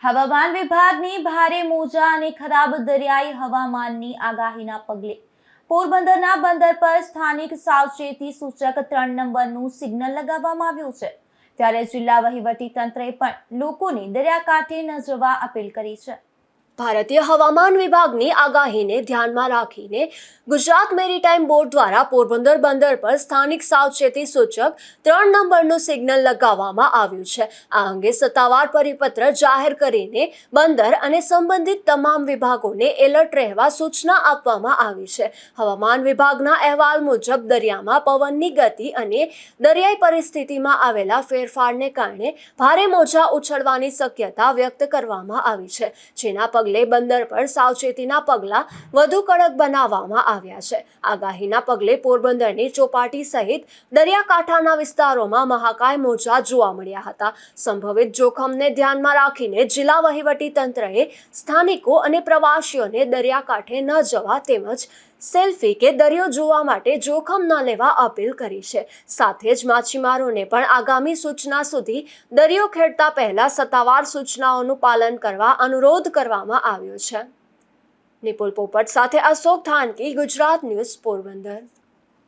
હવામાન વિભાગની ભારે મોજા અને ખરાબ દરિયાઈ હવામાનની આગાહીના પગલે પોરબંદરના બંદર પર સ્થાનિક સાવચેતી સૂચક 3 નંબરનું સિગ્નલ લગાવવામાં આવ્યું છે। ત્યારે જિલ્લા વહીવટી તંત્રએ પણ લોકોને દરિયાકાંઠે ન જવા અપીલ કરી છે। ભારતીય હવામાન વિભાગની આગાહીને ધ્યાનમાં રાખીને ગુજરાત મેરીટાઈમ બોર્ડ દ્વારા પોરબંદર બંદર પર સ્થાનિક સાવચેતી સૂચક 3 નંબરનું સિગ્નલ લગાવવામાં આવ્યું છે। આ અંગે સત્તાવાર પરિપત્ર જાહેર કરીને બંદર અને સંબંધિત તમામ વિભાગોને એલર્ટ રહેવા સૂચના આપવામાં આવી છે। હવામાન વિભાગના અહેવાલ મુજબ દરિયામાં પવનની ગતિ અને દરિયાઈ પરિસ્થિતિમાં આવેલા ફેરફારને કારણે ભારે મોજા ઉછળવાની શક્યતા વ્યક્ત કરવામાં આવી છે, જેના પગલે બંદર પર સાવચેતીના પગલાં વધુ કડક બનાવવામાં આવ્યા છે। આગાહીના પગલે પોરબંદરની ચોપાટી સહિત દરિયાકાંઠાના વિસ્તારોમાં મહાકાય મોજા જોવા મળ્યા હતા। સંભવિત જોખમને ધ્યાનમાં રાખીને જિલ્લા વહીવટી તંત્રએ સ્થાનિકો અને પ્રવાસીઓને દરિયાકાંઠે ન જવા તેમજ સેલ્ફી કે દરિયો જોવા માટે જોખમ ન લેવા અપીલ કરી છે। સાથે જ માછીમારોને પણ આગામી સૂચના સુધી દરિયો ખેડતા પહેલા સત્તાવાર સૂચનાઓનું પાલન કરવા અનુરોધ કરવામાં આવ્યો છે। નિપુલ પોપટ સાથે અશોક થાનકી, ગુજરાત ન્યૂઝ, પોરબંદર।